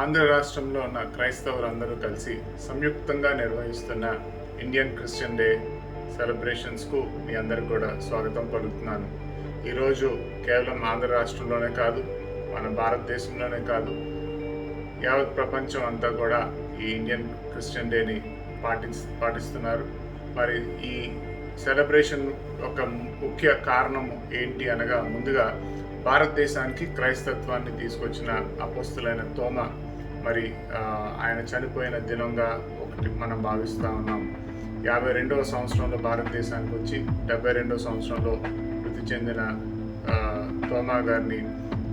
ఆంధ్ర రాష్ట్రంలో ఉన్న క్రైస్తవులందరూ కలిసి సంయుక్తంగా నిర్వహిస్తున్న ఇండియన్ క్రిస్టియన్ డే సెలబ్రేషన్స్కు మీ అందరికి కూడా స్వాగతం పలుకుతున్నాను. ఈరోజు కేవలం ఆంధ్ర రాష్ట్రంలోనే కాదు, మన భారతదేశంలోనే కాదు, యావత్ ప్రపంచం అంతా కూడా ఈ ఇండియన్ క్రిస్టియన్ డేని పాటిస్తున్నారు. మరి ఈ సెలబ్రేషన్ ఒక ముఖ్య కారణం ఏంటి అనగా, ముందుగా భారతదేశానికి క్రైస్తత్వాన్ని తీసుకొచ్చిన అపోస్తులైన తోమ మరి ఆయన చనిపోయిన దినంగా ఒకటి మనం భావిస్తూ ఉన్నాం. 52వ సంవత్సరంలో భారతదేశానికి వచ్చి 72వ సంవత్సరంలో మృతి చెందిన తోమా గారిని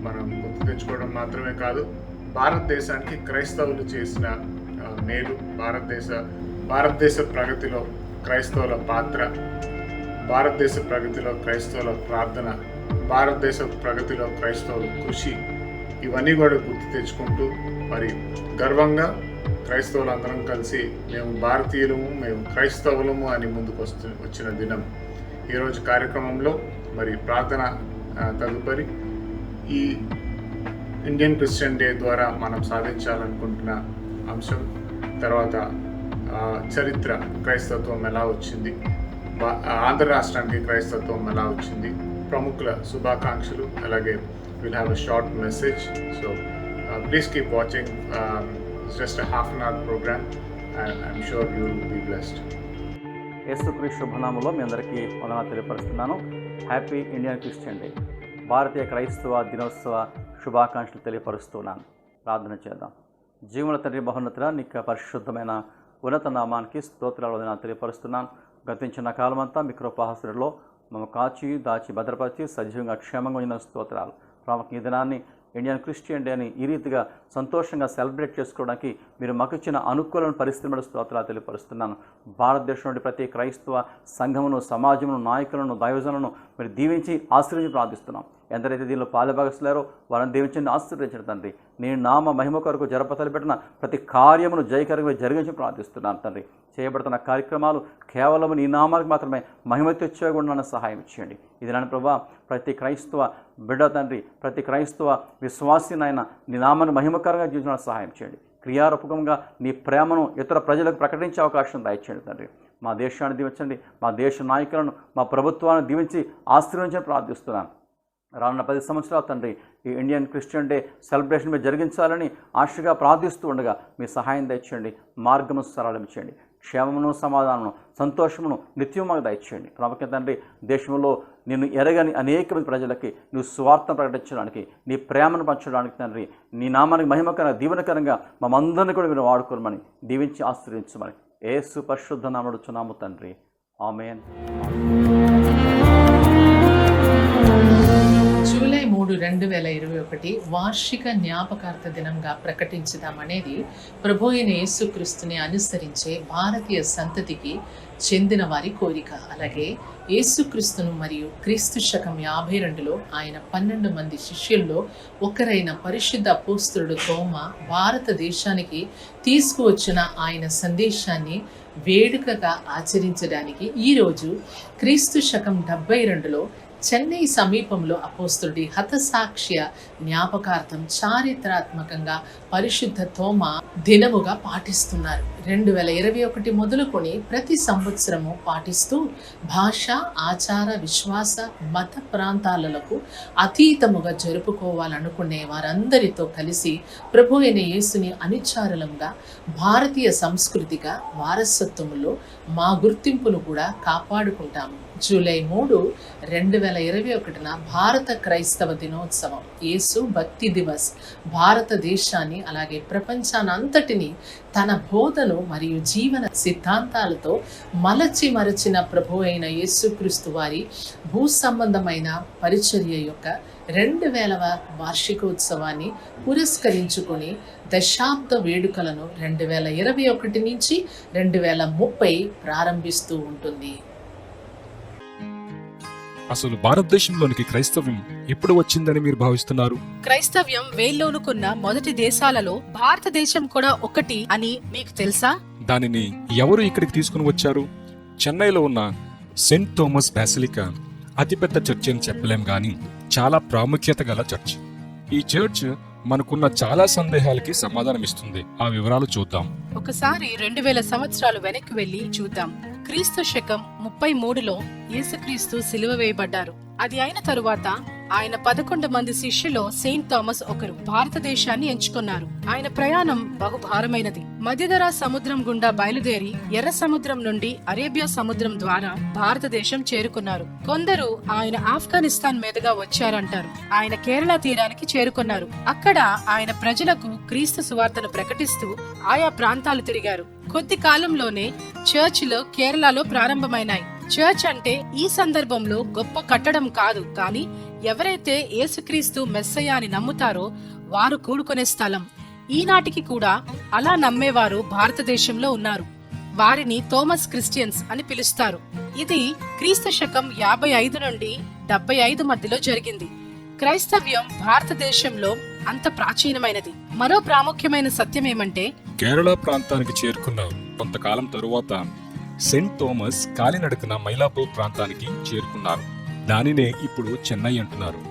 మనం గుర్తు తెచ్చుకోవడం మాత్రమే కాదు, భారతదేశానికి క్రైస్తవులు చేసిన మేలు, భారతదేశ ప్రగతిలో క్రైస్తవుల పాత్ర, భారతదేశ ప్రగతిలో క్రైస్తవుల ప్రార్థన, భారతదేశ ప్రగతిలో క్రైస్తవుల కృషి, ఇవన్నీ కూడా గుర్తు తెచ్చుకుంటూ మరి గర్వంగా క్రైస్తవులందరం కలిసి మేము భారతీయులము, మేము క్రైస్తవులము అని ముందుకు వచ్చిన దినం. ఈరోజు కార్యక్రమంలో మరి ప్రార్థన తదుపరి ఈ ఇండియన్ క్రిస్టియన్ డే ద్వారా మనం సాధించాలనుకుంటున్న అంశం, తర్వాత చరిత్ర, క్రైస్తత్వం ఎలా వచ్చింది, ఆంధ్ర రాష్ట్రానికి క్రైస్తత్వం ఎలా వచ్చింది, ప్రముఖుల శుభాకాంక్షలు, అలాగే will have a short message. So please keep watching. It's just a half an hour program and I'm sure you will be blessed. యేసుక్రీస్తు శుభనామంలో మీ అందరికీ వందనాలు తెలియపరుస్తున్నాను. హ్యాపీ ఇండియన్ క్రిస్టియన్ డే, భారతీయ క్రైస్తవ దినోత్సవ శుభాకాంక్షలు తెలియపరుస్తున్నాను. ప్రార్థన చేద్దాం. జీవుల తండ్రి మహోన్నతుడా, నీకు పరిశుద్ధమైన ఉన్నత నామానికి స్తోత్రాలు వందనాలు తెలియపరుస్తున్నాను. గతించిన కాలమంతా మీ కృపాహస్తుడిలో మమ్మ కాచి దాచి భద్రపరిచి సజీవంగా క్షేమంగా ఉన్న స్తోత్రాలు. ప్రాముఖ్య ఈ దినాన్ని ఇండియన్ క్రిస్టియన్ డే అని ఈ రీతిగా సంతోషంగా సెలబ్రేట్ చేసుకోవడానికి మీరు మాకు ఇచ్చిన అనుకూలమైన పరిస్థితులను స్తోత్రాలు తెలియపరుస్తున్నాను. భారతదేశం నుండి ప్రతి క్రైస్తవ సంఘమును, సమాజమును, నాయకులను, దైవజనులను మీరు దీవించి ఆశీర్వదించి ప్రార్థిస్తున్నాం. ఎందరైతే దీనిలో పాలుభాగస్తులారో వారిని దీవించండి, ఆశీర్వదించండి తండ్రి. నీ నామ మహిమ కొరకు జరపతలిపెట్టిన ప్రతి కార్యమును జయకరంగా జరిగించి ప్రార్థిస్తున్నాను తండ్రి. చేయబడుతున్న కార్యక్రమాలు కేవలం నీ నామానికి మాత్రమే మహిమ తెచ్చేకుండా సహాయం ఇచ్చేయండి. ఇది నాన్న ప్రభా, ప్రతి క్రైస్తవ బిడ్డ తండ్రి, ప్రతి క్రైస్తవ విశ్వాసినైనా నీ నామాన్ని మహిమకరంగా జీవించడానికి సహాయం చేయండి. క్రియారూపకంగా నీ ప్రేమను ఇతర ప్రజలకు ప్రకటించే అవకాశం దయచేయండి తండ్రి. మా దేశాన్ని దీవించండి, మా దేశ నాయకులను, మా ప్రభుత్వాన్ని దీవించి ఆశీర్వదించని ప్రార్థిస్తున్నాను. రానున్న 10 సంవత్సరాలు తండ్రి ఈ ఇండియన్ క్రిస్టియన్ డే సెలబ్రేషన్ మీరు జరిగించాలని ఆశగా ప్రార్థిస్తూ ఉండగా మీ సహాయం దయచేయండి, మార్గము సరళం చేయండి, క్షేమమును, సమాధానమును, సంతోషమును నిత్యం మాకు దయచేయండి. ప్రాముఖ్యత తండ్రి, దేశంలో నిన్ను ఎరగని అనేక మంది ప్రజలకి నువ్వు స్వార్థం ప్రకటించడానికి, నీ ప్రేమను పంచడానికి తండ్రి, నీ నామానికి మహిమకరంగా దీవెనకరంగా మమ్మందరినీ కూడా మీరు వాడుకోమని దీవించి ఆశీర్వదించమని యేసు పరిశుద్ధ నామమున అడుగుచున్నాము తండ్రి, ఆమేన్. జూలై 3, 2021 వార్షిక జ్ఞాపకార్థ దినంగా ప్రకటించుదామనేది ప్రభు అయిన యేసుక్రీస్తుని అనుసరించే భారతీయ సంతతికి చెందిన వారి కోరిక. అలాగే యేసుక్రీస్తును మరియు క్రీస్తు శకం 52లో ఆయన 12 మంది శిష్యుల్లో ఒకరైన పరిశుద్ధ అపోస్తలుడు తోమ భారతదేశానికి తీసుకువచ్చిన ఆయన సందేశాన్ని వేడుకగా ఆచరించడానికి ఈరోజు క్రీస్తు శకం 72లో చెన్నై సమీపంలో అపోస్తలుడి హతసాక్ష్య జ్ఞాపకార్థం చారిత్రాత్మకంగా పరిశుద్ధ తోమ దినముగా పాటిస్తున్నారు. 2021 మొదలుకొని ప్రతి సంవత్సరము పాటిస్తూ భాష, ఆచార, విశ్వాస, మత ప్రాంతాలకు అతీతముగా జరుపుకోవాలనుకునే వారందరితో కలిసి ప్రభు అయిన యేసుని అనుచారులంగా భారతీయ సంస్కృతిగా వారసత్వములో మా గుర్తింపును కూడా కాపాడుకుంటాము. జూలై 3, 2021 భారత క్రైస్తవ దినోత్సవం, యేసు భక్తి దివస్ భారతదేశాన్ని అలాగే ప్రపంచానంతటిని తన బోధను మరియు జీవన సిద్ధాంతాలతో మరచిన ప్రభు అయిన యేసుక్రీస్తు వారి భూ సంబంధమైన పరిచర్య యొక్క 2000వ వార్షికోత్సవాన్ని పురస్కరించుకొని దశాబ్ద వేడుకలను 2021 నుంచి 2030 ప్రారంభిస్తూ ఉంటుంది. అసలు భారతదేశంలోనికి క్రైస్తవ్యం ఎప్పుడు వచ్చిందని మీరు భావిస్తున్నారు? క్రైస్తవ్యం వేల్లోనుకున్న మొదటి దేశాలలో భారతదేశం కూడా ఒకటి అని మీకు తెలుసా? దానిని ఎవరు ఇక్కడికి తీసుకుని వచ్చారు? చెన్నైలో ఉన్న సెయింట్ థామస్ బాసిలికా అతిపెద్ద చర్చ్ అని చెప్పలేం గాని చాలా ప్రాముఖ్యత గల చర్చ్. ఈ చర్చ్ మనకున్న చాలా సందేహాలకి సమాధానమిస్తుంది. ఆ వివరాలు చూద్దాం. ఒకసారి 2000 సంవత్సరాలు వెనక్కి వెళ్లి చూద్దాం. క్రీస్తు శకం 33లో యేసుక్రీస్తు సిలువ వేయబడ్డారు. అది అయిన తరువాత ఆయన 11 మంది శిష్యులో సెయింట్ థామస్ ఒకరు భారతదేశాన్ని ఎంచుకున్నారు. ఆయన ప్రయాణం బహుభారమైనది. మధ్యధరా సముద్రం గుండా బయలుదేరి ఎర్ర సముద్రం నుండి అరేబియా సముద్రం ద్వారా భారతదేశం చేరుకున్నారు. కొందరు ఆయన ఆఫ్ఘనిస్తాన్ మీదుగా వచ్చారంటారు. ఆయన కేరళ తీరానికి చేరుకున్నారు. అక్కడ ఆయన ప్రజలకు క్రీస్తు సువార్తను ప్రకటిస్తూ ఆయా ప్రాంతాలు తిరిగారు. కొద్ది కాలంలోనే చర్చిలు కేరళలో ప్రారంభమైనాయి. చర్చ్ అంటే ఈ సందర్భంలో గొప్ప కట్టడం కాదు, కానీ ఎవరైతే యేసుక్రీస్తు మెస్సయ్య అని నమ్ముతారో వారు కూడుకునే స్థలం. ఈనాటికి కూడా అలా నమ్మేవారు భారతదేశంలో ఉన్నారు. వారిని థోమస్ క్రిస్టియన్స్ అని పిలుస్తారు. ఇది క్రీస్తు శకం 55 నుండి 75 మధ్యలో జరిగింది. క్రైస్తవ్యం భారతదేశంలో అంత ప్రాచీనమైనది. మరో ప్రాముఖ్యమైన సత్యం ఏమంటే, కేరళ ప్రాంతానికి చేరుకున్న కొంతకాలం తరువాత సెయింట్ థామస్ కాలినడకన మైలాపూర్ ప్రాంతానికి చేరుకున్నారు. దానినే ఇప్పుడు చెన్నై అంటున్నారు.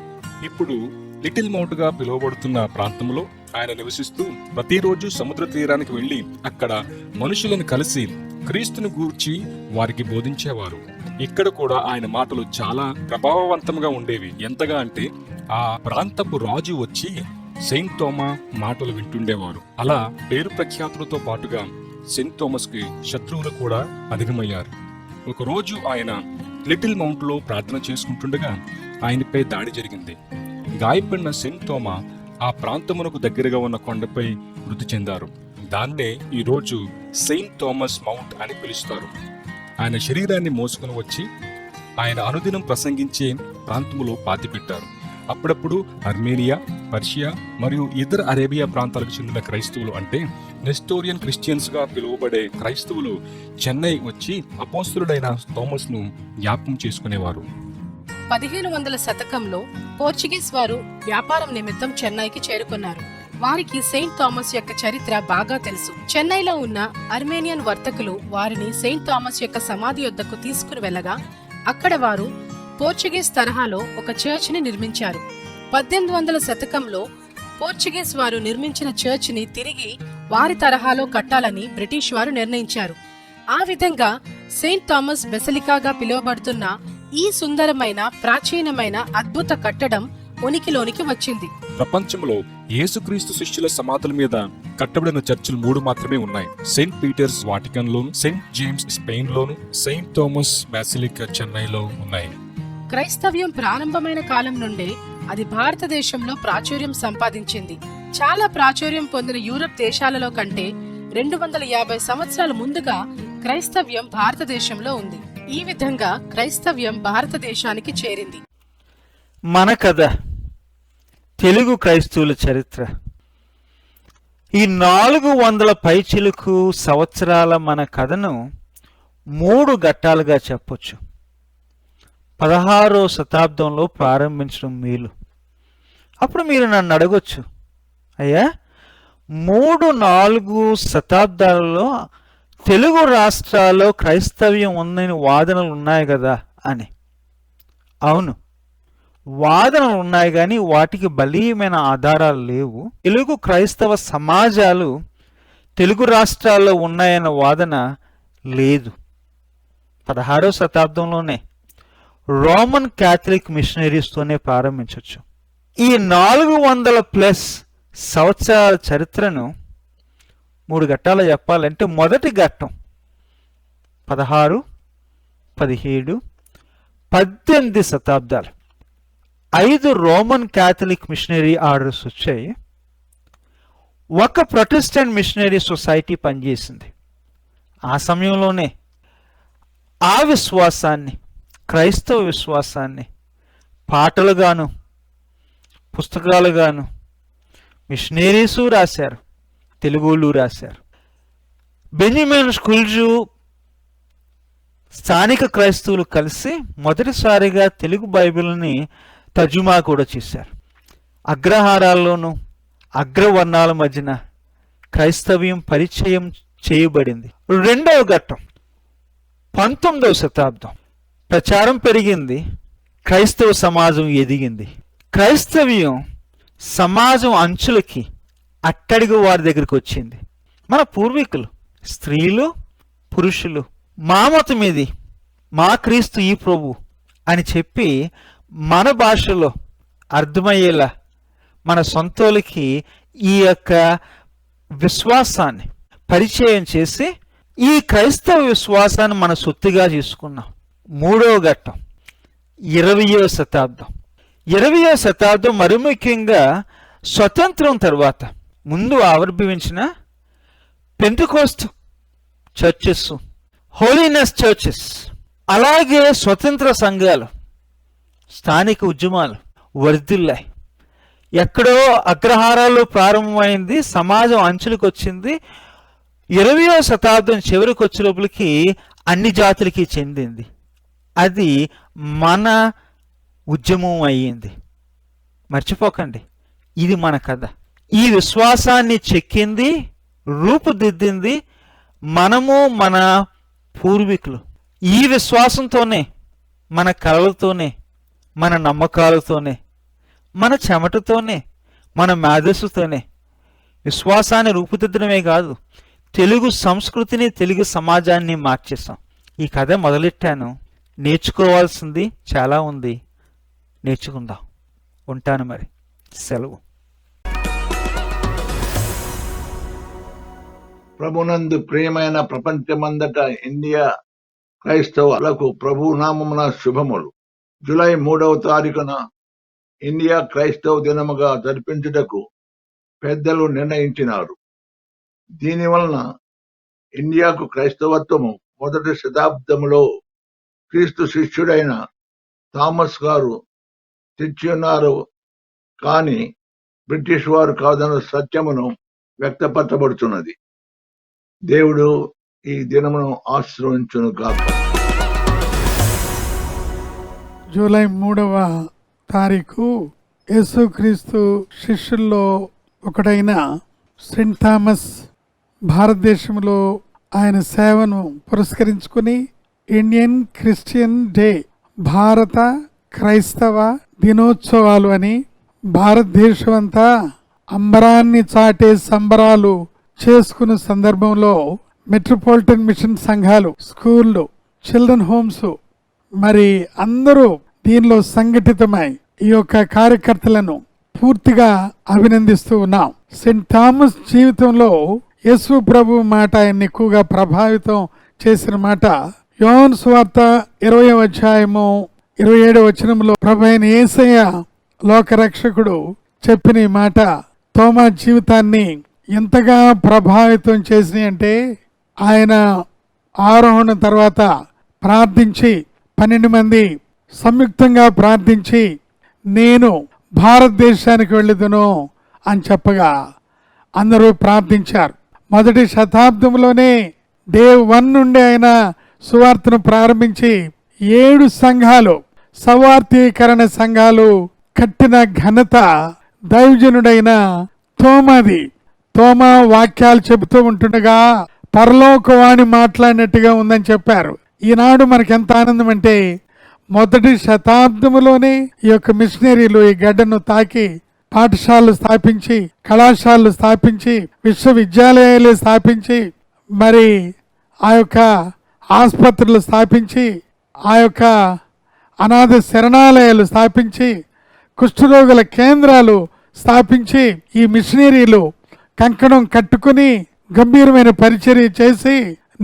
ఇప్పుడు లిటిల్ మౌంట్ గా పిలువబడుతున్న ప్రాంతంలో ఆయన నివసిస్తూ ప్రతిరోజు సముద్ర తీరానికి వెళ్లి అక్కడ మనుషులను కలిసి క్రీస్తును గూర్చి వారికి బోధించేవారు. ఇక్కడ కూడా ఆయన మాటలు చాలా ప్రభావవంతంగా ఉండేవి. ఎంతగా అంటే ఆ ప్రాంతపు రాజు వచ్చి సెయింట్ థోమా మాటలు వింటుండేవారు. అలా పేరు ప్రఖ్యాతులతో పాటుగా సెయింట్ థామస్ కి శత్రువులు కూడా అధికమయ్యారు. ఒకరోజు ఆయన లిటిల్ మౌంట్ లో ప్రార్థన చేసుకుంటుండగా ఆయనపై దాడి జరిగింది. గాయపడిన సెయింట్ థోమా ఆ ప్రాంతమునకు దగ్గరగా ఉన్న కొండపై మృతి చెందారు. దాన్నే ఈ రోజు సెయింట్ థామస్ మౌంట్ అని పిలుస్తారు. ఆయన శరీరాన్ని మోసుకుని వచ్చి ఆయన అనుదినం ప్రసంగించే ప్రాంతములో పాతిపెట్టారు. అప్పుడప్పుడు అర్మేనియా, పర్షియా మరియు ఇతర అరేబియా ప్రాంతాలకు చెందిన క్రైస్తవులు, అంటే నెస్టోరియన్ క్రిస్టియన్స్ గా పిలువబడే క్రైస్తవులు చెన్నై వచ్చి అపోస్తలుడైన థామస్ ను జ్ఞాపకం చేసుకునేవారు. 1500 శతకంలో పోర్చుగీస్ వారు వ్యాపారం నిమిత్తం చెన్నైకి చేరుకున్నారు. వారికి సెయింట్ థామస్ యొక్క చరిత్ర బాగా తెలుసు. చెన్నైలో ఉన్న అర్మేనియన్ వర్తకులు వారిని సెయింట్ థామస్ యొక్క సమాధి యొద్దకు తీసుకుని వెళ్ళగా అక్కడ వారు పోర్చుగీస్ తరహాలో ఒక చర్చ్ ని నిర్మించారు. 1800 శతకంలో పోర్చుగీస్ వారు నిర్మించిన చర్చ్ ని తిరిగి వారి తరహాలో కట్టాలని బ్రిటిష్ వారు నిర్ణయించారు. ఆ విధంగా సెయింట్ థామస్ బెసిలికాగా పిలువబడుతున్న ఈ సుందరమైన ప్రాచీనమైన అద్భుత కట్టడం ఉనికిలోనికి వచ్చింది. ప్రపంచంలో యేసుక్రీస్తు శిష్యుల సమాధుల మీద కట్టబడిన చర్చిలు 3 మాత్రమే ఉన్నాయి. సెయింట్ పీటర్స్ వాటికన్ లోను, సెయింట్ జేమ్స్ స్పెయిన్ లోను, సెయింట్ థామస్ బాసిలికా చెన్నైలో ఉన్నాయి. క్రైస్తవ్యం ప్రారంభమైన కాలం నుండే అది భారతదేశంలో ప్రాచుర్యం సంపాదించింది. చాలా ప్రాచుర్యం పొందిన యూరప్ దేశాలలో కంటే 250 సంవత్సరాల ముందుగా క్రైస్తవ్యం భారతదేశంలో ఉంది. ఈ విధంగా క్రైస్తవ్యం భారతదేశానికి చేరింది. మన కథ, తెలుగు క్రైస్తవుల చరిత్ర. ఈ 400 పైచిలుకు సంవత్సరాల మన కథను 3 ఘట్టాలుగా చెప్పొచ్చు. 16వ శతాబ్దంలో ప్రారంభించడం మేలు. అప్పుడు మీరు నన్ను అడగొచ్చు, అయ్యా 3-4 శతాబ్దాలలో తెలుగు రాష్ట్రాల్లో క్రైస్తవ్యం ఉందని వాదనలు ఉన్నాయి కదా అని. అవును, వాదనలు ఉన్నాయి, కానీ వాటికి బలీయమైన ఆధారాలు లేవు. తెలుగు క్రైస్తవ సమాజాలు తెలుగు రాష్ట్రాల్లో ఉన్నాయన్న వాదన లేదు. 16వ శతాబ్దంలోనే రోమన్ క్యాథలిక్ మిషనరీస్తోనే ప్రారంభించవచ్చు. ఈ 400+ సంవత్సరాల చరిత్రను 3 ఘట్టాలు చెప్పాలంటే, మొదటి ఘట్టం 16, 17, 18 శతాబ్దాలు. 5 రోమన్ క్యాథలిక్ మిషనరీ ఆర్డర్స్ వచ్చాయి. ఒక ప్రొటెస్టెంట్ మిషనరీ సొసైటీ పనిచేసింది. ఆ సమయంలోనే ఆ విశ్వాసాన్ని, క్రైస్తవ విశ్వాసాన్ని పాటలుగాను పుస్తకాలుగాను మిషనరీసు రాశారు, తెలుగులు రాశారు. బెంజమిన్ స్కూల్జు స్థానిక క్రైస్తవులు కలిసి మొదటిసారిగా తెలుగు బైబిల్ని తర్జుమా కూడా చేశారు. అగ్రహారాల్లోనూ అగ్రవర్ణాల మధ్యన క్రైస్తవ్యం పరిచయం చేయబడింది. రెండవ ఘట్టం 19వ శతాబ్దం. ప్రచారం పెరిగింది, క్రైస్తవ సమాజం ఎదిగింది. క్రైస్తవ్యం సమాజం అంచులకి అట్టడుగు వారి దగ్గరికి వచ్చింది. మన పూర్వీకులు, స్త్రీలు, పురుషులు, మా మతం ఇది, మా క్రీస్తు ఈ ప్రభు అని చెప్పి మన భాషలో అర్థమయ్యేలా మన సొంతోళ్ళకి ఈ యొక్క విశ్వాసాన్ని పరిచయం చేసి ఈ క్రైస్తవ విశ్వాసాన్ని మన సొత్తుగా చేసుకున్నాం. మూడవ ఘట్టం 20వ శతాబ్దం. 20వ శతాబ్దం మరి ముఖ్యంగా స్వతంత్రం తర్వాత ముందు ఆవిర్భవించిన పెంటెకోస్ట్ చర్చెస్, హోలీనెస్ చర్చెస్, అలాగే స్వతంత్ర సంఘాలు, స్థానిక ఉద్యమాలు వర్ధిల్లాయి. ఎక్కడో అగ్రహారాలు ప్రారంభమైంది, సమాజం అంచులకు వచ్చింది. 20వ శతాబ్దం చివరికి వచ్చే లోపలికి అన్ని జాతులకి చెందింది. అది మన ఉద్యమం అయ్యింది. మర్చిపోకండి, ఇది మన కథ. ఈ విశ్వాసాన్ని చెక్కింది, రూపుదిద్దింది మనము, మన పూర్వీకులు. ఈ విశ్వాసంతోనే, మన కళలతోనే, మన నమ్మకాలతోనే, మన చెమటతోనే, మన మేధస్సుతోనే విశ్వాసాన్ని రూపుదిద్దడమే కాదు, తెలుగు సంస్కృతిని, తెలుగు సమాజాన్ని మార్చేసాం. ఈ కథ మొదలెట్టాను. నేర్చుకోవాల్సింది చాలా ఉంది, నేర్చుకుందాం. ఉంటాను మరి, సెలవు. ప్రభునందు ప్రియమైన ప్రపంచమందట ఇండియా క్రైస్తవులకు ప్రభు నామమున శుభములు. జూలై 3వ తారీఖున ఇండియా క్రైస్తవ దినముగా జరిపించుటకు పెద్దలు నిర్ణయించినారు. దీనివలన ఇండియాకు క్రైస్తవత్వము మొదటి శతాబ్దములో క్రీస్తు శిష్యుడైన థామస్ గారు తెచ్చియున్నారు, కానీ బ్రిటిష్ వారు కాదన్న సత్యమును వ్యక్తపరచబడుతున్నది. దేవుడు ఈ దినమును ఆశీర్వదించును గాక. జూలై 3వ తారీఖు యేసుక్రీస్తు శిష్యుల్లో ఒకటైన సెయింట్ థామస్ భారతదేశంలో ఆయన సేవను పురస్కరించుకుని ఇండియన్ క్రిస్టియన్ డే, భారత క్రైస్తవ దినోత్సవాలు అని భారతదేశం అంతా అంబరాన్ని చాటే సంబరాలు చేసుకున్న సందర్భంలో మెట్రోపాలిటన్ మిషన్ సంఘాలు, స్కూళ్ళు, చిల్డ్రన్ హోమ్స్ మరి అందరూ దీనిలో సంఘటితమై ఈ యొక్క కార్యకర్తలను పూర్తిగా అభినందిస్తూ ఉన్నాం. సెయింట్ థామస్ జీవితంలో యేసు ప్రభు మాట ఆయన్ని ఎక్కువగా ప్రభావితం చేసిన మాట యోహాను సువార్త 20వ అధ్యాయము 27వ వచనంలో ప్రభు అయిన యేసయ్య లోకరక్షకుడు చెప్పిన ఈ మాట తోమా జీవితాన్ని ఎంతగా ప్రభావితం చేసినాయి అంటే, ఆయన ఆరోహణ తర్వాత ప్రార్థించి 12 మంది సంయుక్తంగా ప్రార్థించి నేను భారతదేశానికి వెళ్ళుదును అని చెప్పగా అందరూ ప్రార్థించారు. మొదటి శతాబ్దంలోనే డే 1 నుండి ఆయన సువార్తను ప్రారంభించి 7 సంఘాలు, సవార్థీకరణ సంఘాలు కట్టిన ఘనత దైవజనుడైన తోమాది. తోమా వాక్యాలు చెబుతూ ఉంటుండగా పరలోకవాణి మాట్లాడినట్టుగా ఉందని చెప్పారు. ఈనాడు మనకి ఎంత ఆనందం అంటే, మొదటి శతాబ్దములోనే ఈ యొక్క మిషనరీలు ఈ గడ్డను తాకి పాఠశాలలు స్థాపించి, కళాశాలలు స్థాపించి, విశ్వవిద్యాలయాలు స్థాపించి, మరి ఆ యొక్క ఆసుపత్రులు స్థాపించి, ఆ యొక్క అనాథ శరణాలయాలు స్థాపించి, కుష్ఠరోగుల కేంద్రాలు స్థాపించి, ఈ మిషనరీలు కంకణం కట్టుకుని గంభీరమైన పరిచర్య చేసి,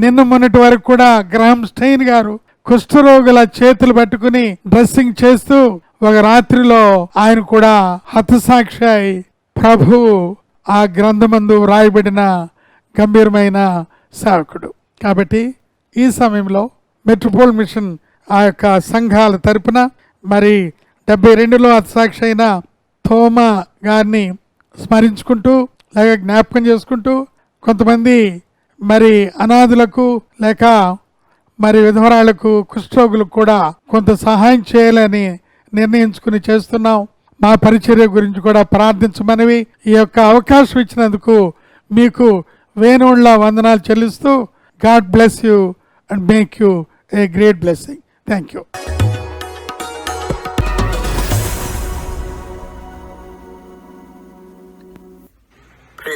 నిన్న మొన్నటి వరకు కూడా గ్రాహం స్టెయిన్ గారు కుష్ఠరోగుల చేతులు పట్టుకుని డ్రెస్సింగ్ చేస్తూ ఒక రాత్రిలో ఆయన కూడా హతసాక్షి అయి ప్రభువు ఆ గ్రంథమందు రాయబడిన గంభీరమైన సేవకుడు. కాబట్టి ఈ సమయంలో మెట్రోపోల్ మిషన్ ఆ యొక్క సంఘాల తరపున మరి 72లో హతసాక్షి అయిన తోమా గారిని స్మరించుకుంటూ లేక జ్ఞాపకం చేసుకుంటూ, కొంతమంది మరి అనాథులకు లేక మరి విధవరాళ్లకు, కుష్ఠరోగులకు కూడా కొంత సహాయం చేయాలని నిర్ణయించుకుని చేస్తున్నాం. మా పరిచర్య గురించి కూడా ప్రార్థించమనివి ఈ యొక్క అవకాశం ఇచ్చినందుకు మీకు వేణుళ్ళ వందనాలు చెల్లిస్తూ, God bless you and make you a great blessing. Thank you.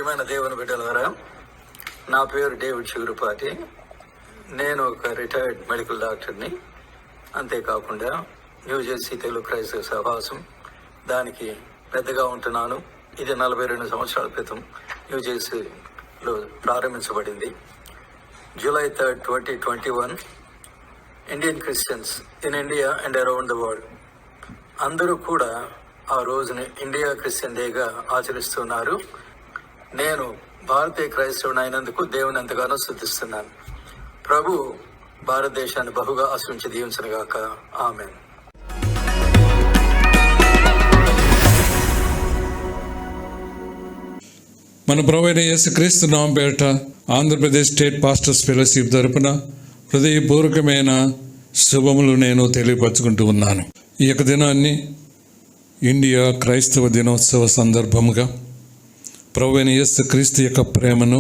ప్రియమైన దేవుని బిడ్డలారా, నా పేరు డేవిడ్ చిగురుపాటి. నేను ఒక రిటైర్డ్ మెడికల్ డాక్టర్ని. అంతేకాకుండా న్యూజెర్సీ తెలుగు క్రైస్తవ సహవాసం దానికి పెద్దగా ఉంటున్నాను. ఇది 42 సంవత్సరాల క్రితం న్యూజెర్సీలో ప్రారంభించబడింది. July 3rd, 2021 Indian Christians in India and around the world అందరూ కూడా ఆ రోజుని ఇండియా క్రిస్టియన్ డేగా ఆచరిస్తున్నారు. నేను భారతీయ క్రైస్తవుని అయినందుకు దేవుని ఎంతగానో స్తుతిస్తున్నాను. ప్రభు భారతదేశాన్ని బహుగా ఆశీర్వదించి దీవించునుగాక. ఆమేన్. మన ప్రభువైన యేసుక్రీస్తు నామం పేరిట ఆంధ్రప్రదేశ్ స్టేట్ పాస్టర్స్ ఫెలోషిప్ తరపున హృదయపూర్వకమైన శుభములు నేను తెలియపరచుకుంటూ ఉన్నాను. ఈ యొక్క దినాన్ని ఇండియా క్రైస్తవ దినోత్సవ సందర్భముగా ప్రభువైన యేసుక్రీస్తు యొక్క ప్రేమను,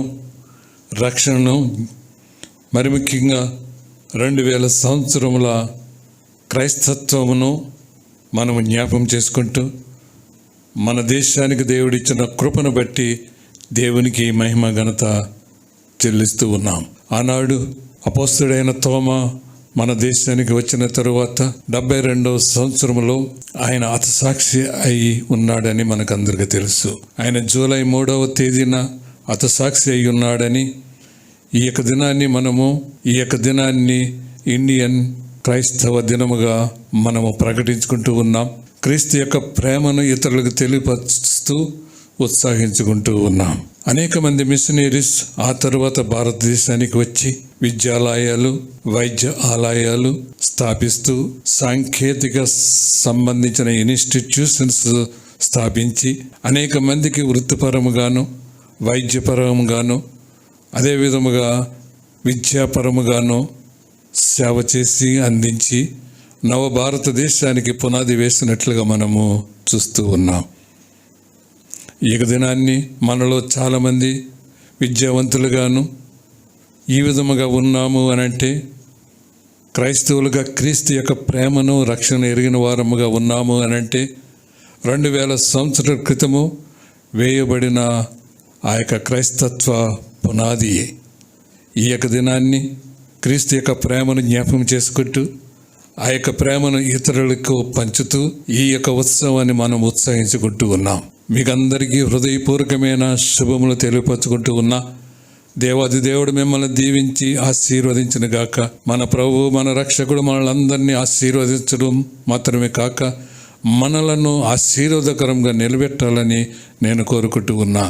రక్షణను, మరి ముఖ్యంగా 2000 సంవత్సరముల క్రైస్తత్వమును మనము జ్ఞాపం చేసుకుంటూ మన దేశానికి దేవుడిచ్చిన కృపను బట్టి దేవునికి మహిమ ఘనత చెల్లిస్తూ ఉన్నాం. ఆనాడు అపోస్తుడైన తోమా మన దేశానికి వచ్చిన తరువాత 72వ సంవత్సరంలో ఆయన హతసాక్షి అయి ఉన్నాడని మనకందరికీ తెలుసు. ఆయన జూలై 3వ తేదీన హతసాక్షి అయి ఉన్నాడని ఈ యొక్క దినాన్ని ఇండియన్ క్రైస్తవ దినముగా మనము ప్రకటించుకుంటూ ఉన్నాం. క్రీస్తు యొక్క ప్రేమను ఇతరులకు తెలియపరుస్తూ ఉత్సాహించుకుంటూ ఉన్నాం. అనేక మంది మిషనరీస్ ఆ తరువాత భారతదేశానికి వచ్చి విద్యాలయాలు, వైద్య ఆలయాలు స్థాపిస్తూ సాంకేతిక సంబంధించిన ఇన్స్టిట్యూషన్స్ స్థాపించి అనేక మందికి వృత్తిపరముగాను, వైద్యపరముగాను, అదేవిధముగా విద్యాపరముగాను సేవ చేసి అందించి నవ భారతదేశానికి పునాది వేసినట్లుగా మనము చూస్తూ ఉన్నాం. ఈ దినాన్ని మనలో చాలామంది విద్యావంతులుగాను ఈ విధముగా ఉన్నాము అనంటే క్రైస్తవులుగా క్రీస్తు యొక్క ప్రేమను, రక్షణ ఎరిగిన వారముగా ఉన్నాము అనంటే 2000 సంవత్సరాల క్రితము వేయబడిన ఆ యొక్క క్రైస్తత్వ పునాది. ఈ యొక్క దినాన్ని క్రీస్తు యొక్క ప్రేమను జ్ఞాపకం చేసుకుంటూ ఆ యొక్క ప్రేమను ఇతరులకు పంచుతూ ఈ యొక్క ఉత్సవాన్ని మనం ఉత్సహించుకుంటూ ఉన్నాం. మీకందరికీ హృదయపూర్వకమైన శుభములు తెలియపరచుకుంటూ ఉన్నా. దేవాది దేవుడు మిమ్మల్ని దీవించి ఆశీర్వదించిన గాక. మన ప్రభువు, మన రక్షకుడు మనలందరినీ ఆశీర్వదించడం మాత్రమే కాక మనలను ఆశీర్వాదకరంగా నిలబెట్టాలని నేను కోరుకుంటూ ఉన్నా.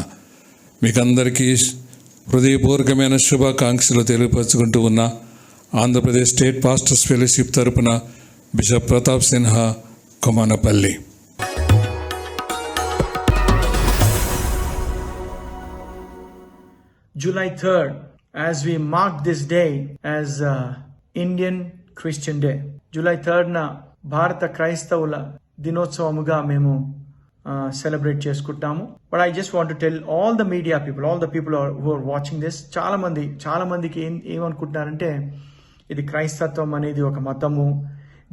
మీకందరికీ హృదయపూర్వకమైన శుభాకాంక్షలు తెలియపరచుకుంటూ ఉన్నా. ఆంధ్రప్రదేశ్ స్టేట్ పాస్టర్స్ ఫెలోషిప్ తరపున bishop Pratap Sinha, Komanapalli. July 3rd, as we mark this day as Indian Christian Day. July 3rd na భారత క్రైస్తవుల దినోత్సవముగా మేము సెలబ్రేట్ చేసుకుంటాము. But I just want to tell all the media people, all the people who are watching this, చాలా మందికి ఏమనుకుంటున్నారంటే ఇది క్రైస్తత్వం అనేది ఒక మతము,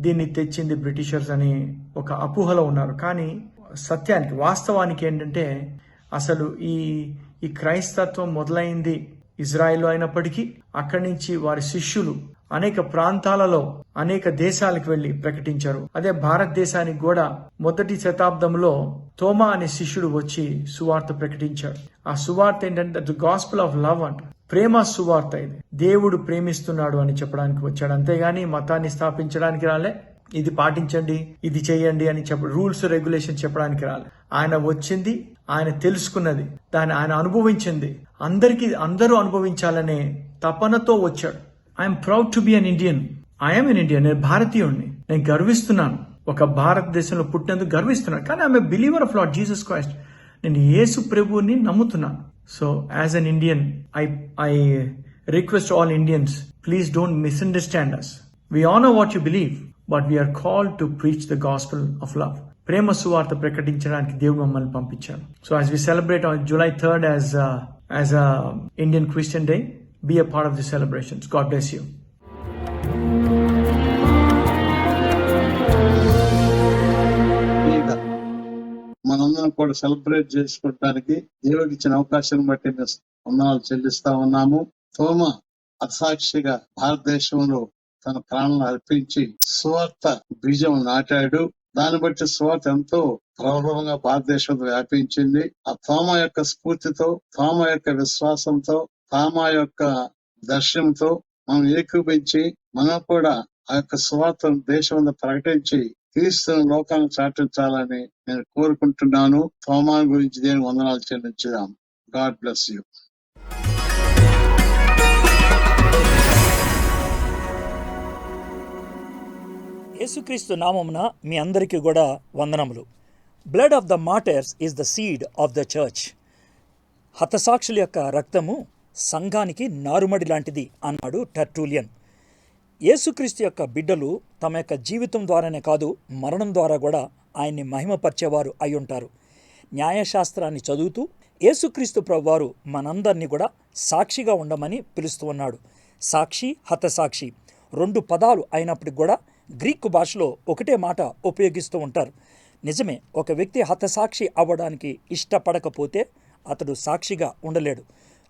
దీన్ని తెచ్చింది బ్రిటిషర్స్ అని ఒక అపోహలో ఉన్నారు. కానీ సత్యానికి, వాస్తవానికి ఏంటంటే అసలు ఈ క్రైస్తత్వం మొదలైంది ఇజ్రాయెల్లో అయినప్పటికీ అక్కడి నుంచి వారి శిష్యులు అనేక ప్రాంతాలలో, అనేక దేశాలకు వెళ్లి ప్రకటించారు. అదే భారతదేశానికి కూడా 1వ శతాబ్దంలో తోమా అనే శిష్యుడు వచ్చి సువార్త ప్రకటించాడు. ఆ సువార్త ఏంటంటే ది గాస్పెల్ ఆఫ్ లవ్ అంట, ప్రేమ సువార్త. ఇది దేవుడు ప్రేమిస్తున్నాడు అని చెప్పడానికి వచ్చాడు. అంతేగాని మతాన్ని స్థాపించడానికి రాలే, ఇది పాటించండి, ఇది చేయండి అని రూల్స్ రెగ్యులేషన్ చెప్పడానికి రాలే. ఆయన వచ్చింది, ఆయన తెలుసుకున్నది, దాన్ని ఆయన అనుభవించింది, అందరూ అనుభవించాలనే తపనతో వచ్చాడు. I'm proud to be an Indian. I'm an Indian. నేను భారతీయుడిని, నేను గర్విస్తున్నాను, ఒక భారతదేశంలో పుట్టినందుకు గర్విస్తున్నాను. కానీ I'm a believer of Lord Jesus Christ. నేను యేసు ప్రభువుని నమ్ముతున్నాను. So as an Indian I request all Indians, please don't misunderstand us. We honour what you believe, but we're called to preach the gospel of love. ప్రేమ సువార్త ప్రకటించడానికి దేవుడు మమ్మల్ని పంపించాడు. So as we celebrate on July 3rd as a Indian Christian Day, be a part of the celebrations. God bless you. మనందరం మనం కూడా celebrate చేసుకోవడానికి దేవుడికి ఇచ్చిన అవకాశాన్ని బట్టి మేము వందనాలు చెల్లిస్తా ఉన్నాము. తోమ అసాక్షిగా భారతదేశంలో తన ప్రాణాలను అర్పించి సువార్త బీజం నాటాడు. దాన్ని బట్టి సువార్త ఎంతో ప్రబలంగా భారతదేశంలో వ్యాపించింది. ఆ తోమ యొక్క స్ఫూర్తితో, తోమ యొక్క విశ్వాసంతో, తోమ యొక్క దర్శనంతో మనం ఏకీపించి మనం కూడా ఆ యొక్క సువార్తను దేశంలో ప్రకటించి క్రీస్తును లోకాన్ని చాటించాలని నేను కోరుకుంటున్నాను. తోమా గురించి నేను వందనాలు చెల్లించుదాం. God bless you. యేసుక్రీస్తు నామమున మీ అందరికీ కూడా వందనములు. Blood of the martyrs is the seed of the church. హతసాక్షుల యొక్క రక్తము సంఘానికి నారుమడి లాంటిది అన్నాడు టర్టూలియన్. యేసుక్రీస్తు యొక్క బిడ్డలు తమ యొక్క జీవితం ద్వారానే కాదు, మరణం ద్వారా కూడా ఆయన్ని మహిమపరిచేవారు అయి ఉంటారు. న్యాయశాస్త్రాన్ని చదువుతూ యేసుక్రీస్తు ప్రభువారు మనందరినీ కూడా సాక్షిగా ఉండమని పిలుస్తూ ఉన్నాడు. సాక్షి, హతసాక్షి 2 పదాలు అయినప్పటికి కూడా గ్రీకు భాషలో ఒకటే మాట ఉపయోగిస్తూ ఉంటారు. నిజమే, ఒక వ్యక్తి హతసాక్షి అవ్వడానికి ఇష్టపడకపోతే అతడు సాక్షిగా ఉండలేడు.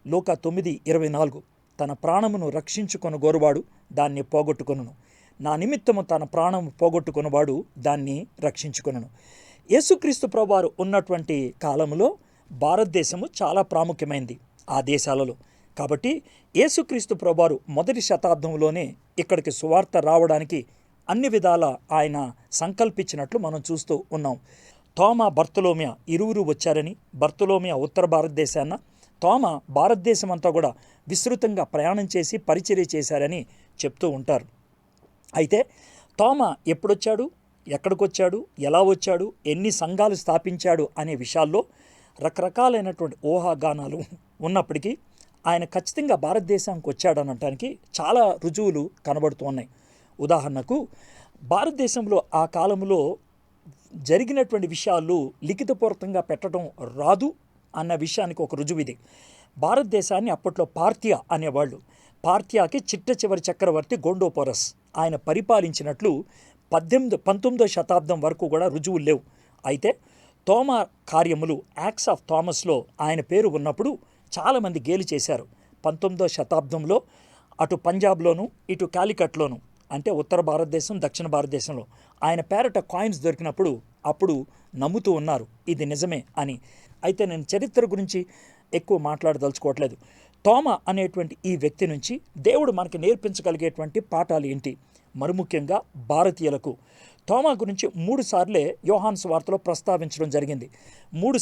లూకా 9:24 తన ప్రాణమును రక్షించుకొని గోరువాడు దాన్ని పోగొట్టుకొనును, నా నిమిత్తము తన ప్రాణము పోగొట్టుకున్నవాడు దాన్ని రక్షించుకొనును. యేసుక్రీస్తు ప్రభువారు ఉన్నటువంటి కాలంలో భారతదేశము చాలా ప్రాముఖ్యమైంది ఆ దేశాలలో. కాబట్టి యేసుక్రీస్తు ప్రభువారు మొదటి శతాబ్దంలోనే ఇక్కడికి సువార్త రావడానికి అన్ని విధాల ఆయన సంకల్పించినట్లు మనం చూస్తూ ఉన్నాం. తోమా, బర్తలోమియా ఇరువురు వచ్చారని, బర్తలోమియా ఉత్తర భారతదేశాన్న, తోమా భారతదేశం అంతా కూడా విస్తృతంగా ప్రయాణం చేసి పరిచర్య చేశారని చెప్తూ ఉంటారు. అయితే తోమా ఎప్పుడొచ్చాడు, ఎక్కడికొచ్చాడు, ఎలా వచ్చాడు, ఎన్ని సంఘాలు స్థాపించాడు అనే విషయాల్లో రకరకాలైనటువంటి ఊహాగానాలు ఉన్నప్పటికీ ఆయన ఖచ్చితంగా భారతదేశానికి వచ్చాడనటానికి చాలా రుజువులు కనబడుతూ ఉన్నాయి. ఉదాహరణకు భారతదేశంలో ఆ కాలంలో జరిగినటువంటి విషయాలు లిఖితపూర్వకంగా పెట్టడం రాదు అన్న విషయానికి ఒక రుజువు ఇది. భారతదేశాన్ని అప్పట్లో పార్థియా అనేవాళ్ళు. పార్థియాకి చిట్ట చివరి చక్రవర్తి గోండోపోరస్ ఆయన పరిపాలించినట్లు 19వ శతాబ్దం వరకు కూడా రుజువులు లేవు. అయితే తోమా కార్యములు, యాక్ట్స్ ఆఫ్ థామస్లో ఆయన పేరు ఉన్నప్పుడు చాలామంది గేలి చేశారు. 19వ శతాబ్దంలో అటు పంజాబ్లోను ఇటు కాలికట్లోను, అంటే ఉత్తర భారతదేశం, దక్షిణ భారతదేశంలో ఆయన పేరట కాయిన్స్ దొరికినప్పుడు అప్పుడు నమ్ముతూ ఉన్నారు ఇది నిజమే అని. అయితే నేను చరిత్ర గురించి ఎక్కువ మాట్లాడదలుచుకోవట్లేదు. తోమా అనేటువంటి ఈ వ్యక్తి నుంచి దేవుడు మనకి నేర్పించగలిగేటువంటి పాఠాలు ఏంటి? మరుముఖ్యంగా భారతీయులకు తోమా గురించి 3 సార్లే యోహాను సువార్తలో ప్రస్తావించడం జరిగింది. 3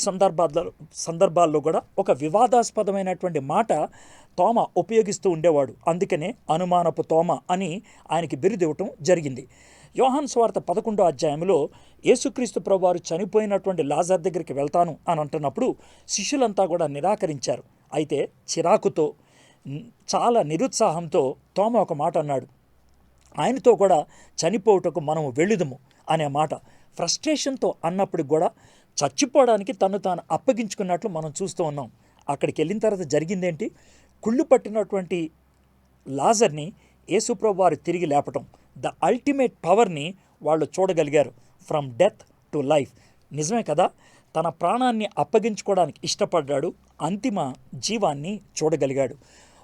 సందర్భాల్లో కూడా ఒక వివాదాస్పదమైనటువంటి మాట తోమా ఉపయోగిస్తూ ఉండేవాడు. అందుకనే అనుమానపు తోమా అని ఆయనకి బిరుదివ్వటం జరిగింది. యోహాను సువార్త 11వ అధ్యాయంలో యేసుక్రీస్తు ప్రభువారు చనిపోయినటువంటి లాజర్ దగ్గరికి వెళ్తాను అని అంటున్నప్పుడు శిష్యులంతా కూడా నిరాకరించారు. అయితే చిరాకుతో, చాలా నిరుత్సాహంతో తోమా ఒక మాట అన్నాడు, ఆయనతో కూడా చనిపోవుటకు మనము వెళ్ళుదము అనే మాట. ఫ్రస్ట్రేషన్తో అన్నప్పుడు కూడా చచ్చిపోవడానికి తను తాను అప్పగించుకున్నట్లు మనం చూస్తూ ఉన్నాం. అక్కడికి వెళ్ళిన తర్వాత జరిగిందేంటి? కుళ్ళు పట్టినటువంటి లాజర్ని యేసుప్రభు వారు తిరిగి లేపటం, ద అల్టిమేట్ పవర్ని వాళ్ళు చూడగలిగారు. From death to life. నిజమే కదా, తన ప్రాణాన్ని అప్పగించుకోవడానికి ఇష్టపడ్డాడు, అంతిమ జీవాన్ని చూడగలిగాడు.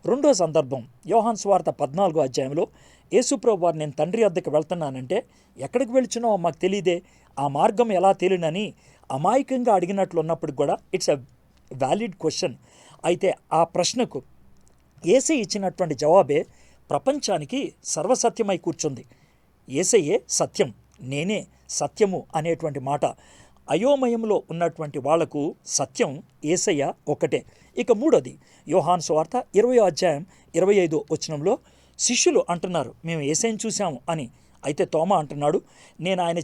2వ సందర్భం యోహాను సువార్త 14వ అధ్యాయంలో యేసుప్రభు వారు నేను తండ్రి వద్దకు వెళ్తున్నానంటే ఎక్కడికి వెళ్తున్నావో మాకు తెలియదే, ఆ మార్గం ఎలా తెలియనని అమాయకంగా అడిగినట్లు ఉన్నప్పుడు కూడా ఇట్స్ ఎ వ్యాలిడ్ క్వశ్చన్. అయితే ఆ ప్రశ్నకు యేసయ్య ఇచ్చినటువంటి జవాబే ప్రపంచానికి సర్వసత్యమై కూర్చుంది. యేసయ్యే సత్యం, నేనే సత్యము అనేటువంటి మాట. అయోమయంలో ఉన్నటువంటి వాళ్లకు సత్యం యేసయ్య ఒకటే. ఇక 3వది యోహాను సువార్త 20వ అధ్యాయం 25వ వచనంలో శిష్యులు అంటున్నారు మేము యేసయ్యను చూశాము అని. అయితే తోమా అంటున్నాడు, నేను ఆయన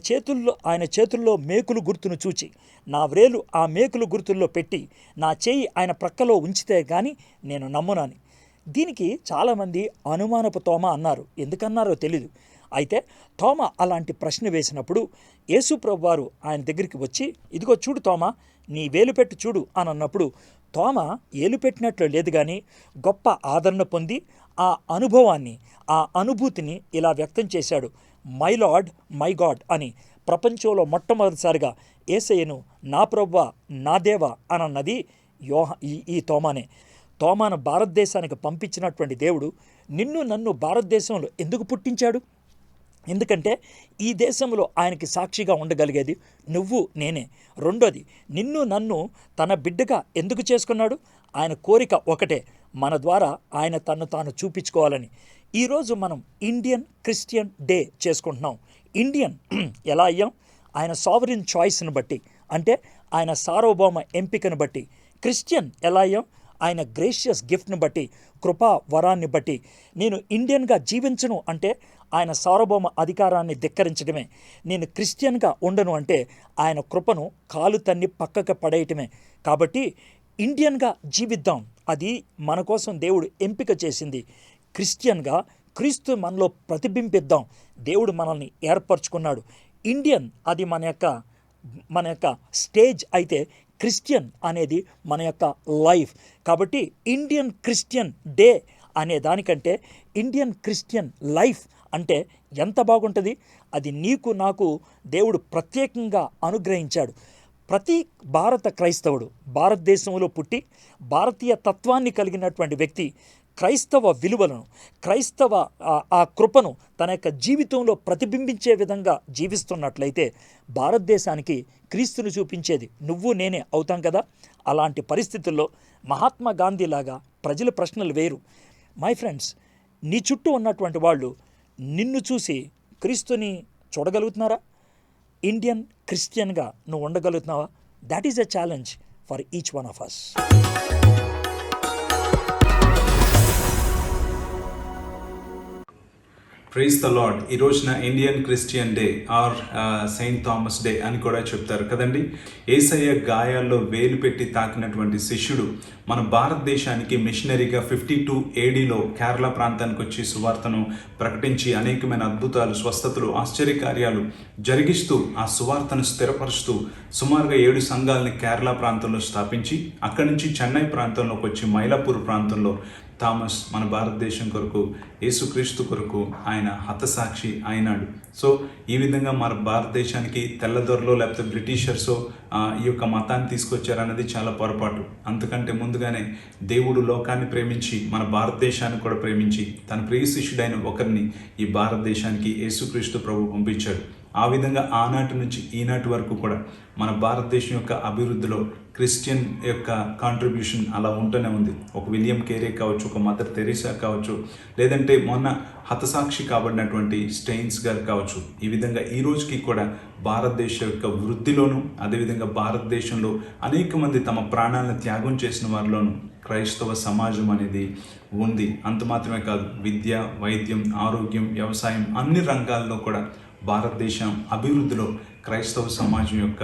చేతుల్లో మేకులు గుర్తును చూచి నా వ్రేలు ఆ మేకులు గుర్తుల్లో పెట్టి నా చేయి ఆయన ప్రక్కలో ఉంచితే కానీ నేను నమ్మునని. దీనికి చాలామంది అనుమానపు తోమా అన్నారు. ఎందుకన్నారో తెలీదు. అయితే తోమా అలాంటి ప్రశ్న వేసినప్పుడు యేసుప్రభు వారు ఆయన దగ్గరికి వచ్చి ఇదిగో చూడు తోమా, నీ వేలు పెట్టి చూడు అని అన్నప్పుడు తోమా ఏలు పెట్టినట్లు లేదు, కానీ గొప్ప ఆదరణ పొంది ఆ అనుభవాన్ని, ఆ అనుభూతిని ఇలా వ్యక్తం చేశాడు, మై లార్డ్ మై గాడ్ అని. ప్రపంచంలో మొట్టమొదటిసారిగా యేసయ్యను నా ప్రభువా నా దేవా అని అన్నది ఈ తోమానే. తోమాను భారతదేశానికి పంపించినటువంటి దేవుడు నిన్ను నన్ను భారతదేశంలో ఎందుకు పుట్టించాడు? ఎందుకంటే ఈ దేశంలో ఆయనకి సాక్షిగా ఉండగలిగేది నువ్వు నేనే. రెండోది, నిన్ను నన్ను తన బిడ్డగా ఎందుకు చేసుకున్నాడు? ఆయన కోరిక ఒకటే, మన ద్వారా ఆయన తను తాను చూపించుకోవాలని. ఈరోజు మనం ఇండియన్ క్రిస్టియన్ డే చేసుకుంటున్నాం. ఇండియన్ ఎలా అయ్యాం? ఆయన సావరిన్ చాయిస్ని బట్టి, అంటే ఆయన సార్వభౌమ ఎంపికను బట్టి. క్రిస్టియన్ ఎలా అయ్యాం? ఆయన గ్రేషియస్ గిఫ్ట్ని బట్టి, కృపా వరాన్ని బట్టి. నేను ఇండియన్గా జీవించను అంటే ఆయన సార్వభౌమ అధికారాన్ని ధిక్కరించడమే. నేను క్రిస్టియన్గా ఉండను అంటే ఆయన కృపను కాలు తన్ని పక్కకు పడేయటమే. కాబట్టి ఇండియన్గా జీవిద్దాం, అది మన కోసం దేవుడు ఎంపిక చేసింది. క్రిస్టియన్గా క్రీస్తు మనలో ప్రతిబింబిద్దాం, దేవుడు మనల్ని ఏర్పరచుకున్నాడు. ఇండియన్ అది మన యొక్క స్టేజ్ అయితే, క్రిస్టియన్ అనేది మన యొక్క లైఫ్. కాబట్టి ఇండియన్ క్రిస్టియన్ డే అనే దానికంటే ఇండియన్ క్రిస్టియన్ లైఫ్ అంటే ఎంత బాగుంటుంది. అది నీకు నాకు దేవుడు ప్రత్యేకంగా అనుగ్రహించాడు. ప్రతి భారత క్రైస్తవుడు భారతదేశంలో పుట్టి భారతీయ తత్వాన్ని కలిగినటువంటి వ్యక్తి క్రైస్తవ విలువలను, క్రైస్తవ ఆ కృపను తన యొక్క జీవితంలో ప్రతిబింబించే విధంగా జీవిస్తున్నట్లయితే భారతదేశానికి క్రీస్తును చూపించేది నువ్వు నేనే అవుతాం కదా. అలాంటి పరిస్థితుల్లో మహాత్మా గాంధీలాగా ప్రజల ప్రశ్నలు వేరు. మై ఫ్రెండ్స్, నీ చుట్టూ ఉన్నటువంటి వాళ్ళు నిన్ను చూసి క్రీస్తుని చూడగలుగుతున్నారా? ఇండియన్ క్రిస్టియన్గా నువ్వు ఉండగలుగుతున్నావా? That is a challenge for each one of us. Praise the Lord. ఈ రోజున Indian Christian day or Saint Thomas day అని కూడా చెప్తారు కదండి. యేసయ్య గాయాల్లో వేలు పెట్టి తాకినటువంటి శిష్యుడు మన భారతదేశానికి మిషనరీగా 52 ADలో కేరళ ప్రాంతానికి వచ్చి సువార్తను ప్రకటించి అనేకమైన అద్భుతాలు, స్వస్థతలు, ఆశ్చర్యకార్యాలు జరిగిస్తూ ఆ సువార్తను స్థిరపరుస్తూ సుమారుగా 7 సంఘాలని కేరళ ప్రాంతంలో స్థాపించి అక్కడి నుంచి చెన్నై ప్రాంతంలోకి వచ్చి మైలాపూర్ ప్రాంతంలో థామస్ మన భారతదేశం కొరకు, యేసుక్రీస్తు కొరకు ఆయన హతసాక్షి అయినాడు. సో ఈ విధంగా మన భారతదేశానికి తెల్లదొరలో లేకపోతే బ్రిటిషర్సో ఈ యొక్క మతాన్ని తీసుకొచ్చారన్నది చాలా పొరపాటు. అంతకంటే ముందుగానే దేవుడు లోకాన్ని ప్రేమించి మన భారతదేశాన్ని కూడా ప్రేమించి తన ప్రియ శిష్యుడైన ఒకరిని ఈ భారతదేశానికి యేసుక్రీస్తు ప్రభు పంపించాడు. ఆ విధంగా ఆనాటి నుంచి ఈనాటి వరకు కూడా మన భారతదేశం యొక్క అభివృద్ధిలో క్రిస్టియన్ యొక్క కాంట్రిబ్యూషన్ అలా ఉంటూనే ఉంది. ఒక విలియం కేరీ కావచ్చు, ఒక మదర్ తెరీసా కావచ్చు, లేదంటే మొన్న హతసాక్షి కాబడినటువంటి స్టెయిన్స్ గారు కావచ్చు. ఈ విధంగా ఈ రోజుకి కూడా భారతదేశం యొక్క వృద్ధిలోను, అదేవిధంగా భారతదేశంలో అనేక మంది తమ ప్రాణాలను త్యాగం చేసిన వారిలోనూ క్రైస్తవ సమాజం అనేది ఉంది. అంత మాత్రమే కాదు, విద్య, వైద్యం, ఆరోగ్యం, వ్యవసాయం అన్ని రంగాల్లో కూడా భారతదేశం అభివృద్ధిలో క్రైస్తవ సమాజం యొక్క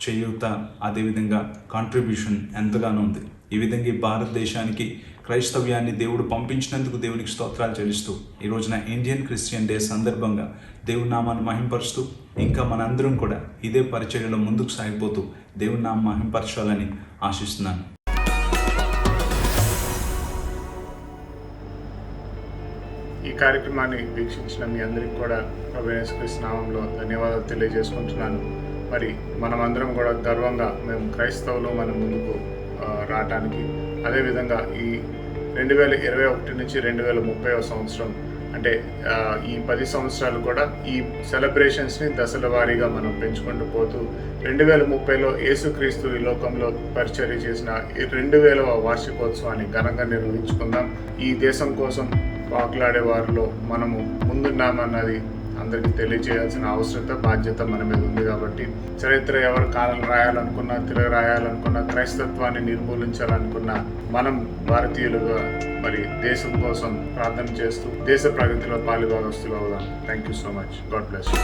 చేయూత, అదేవిధంగా కాంట్రిబ్యూషన్ ఎంతగానో ఉంది. ఈ విధంగా ఈ భారతదేశానికి క్రైస్తవ్యాన్ని దేవుడు పంపించినందుకు దేవునికి స్తోత్రాలు చెల్లిస్తూ ఈ రోజున ఇండియన్ క్రిస్టియన్ డే సందర్భంగా దేవుని నామాన్ని మహింపరుస్తూ ఇంకా మనందరం కూడా ఇదే పరిచర్యలో ముందుకు సాగిపోతూ దేవుని నామం మహింపరచాలని ఆశిస్తున్నాను. ఈ కార్యక్రమాన్ని వీక్షించిన మీ అందరికీ కూడా ప్రభువైన యేసుక్రీస్తు నామంలో ధన్యవాదాలు తెలియజేసుకుంటున్నాను. మరి మనమందరం కూడా గర్వంగా మేము క్రైస్తవులు మన ముందుకు రావటానికి, అదేవిధంగా ఈ 2021 నుంచి 2030వ సంవత్సరం అంటే ఈ 10 సంవత్సరాలు కూడా ఈ సెలబ్రేషన్స్ని దశల వారీగా మనం పెంచుకుంటూ పోతూ 2030లో యేసుక్రీస్తు ఈ లోకంలో పరిచర్య చేసిన 2000వ వార్షికోత్సవాన్ని ఘనంగా నిర్వహించుకుందాం. ఈ దేశం కోసం పాకులాడే వారిలో మనము ముందున్నామన్నది అందరికీ తెలియజేయాల్సిన అవసరత, బాధ్యత మన మీద ఉంది. కాబట్టి చరిత్ర ఎవరు కాలం రాయాలనుకున్నా, తిరగ రాయాలనుకున్నా, క్రైస్తత్వాన్ని నిర్మూలించాలనుకున్నా మనం భారతీయులుగా మరి దేశం కోసం ప్రార్థన చేస్తూ దేశ ప్రగతిలో పాలుభాగస్తులు అవుదాం. Thank you so much. God bless you.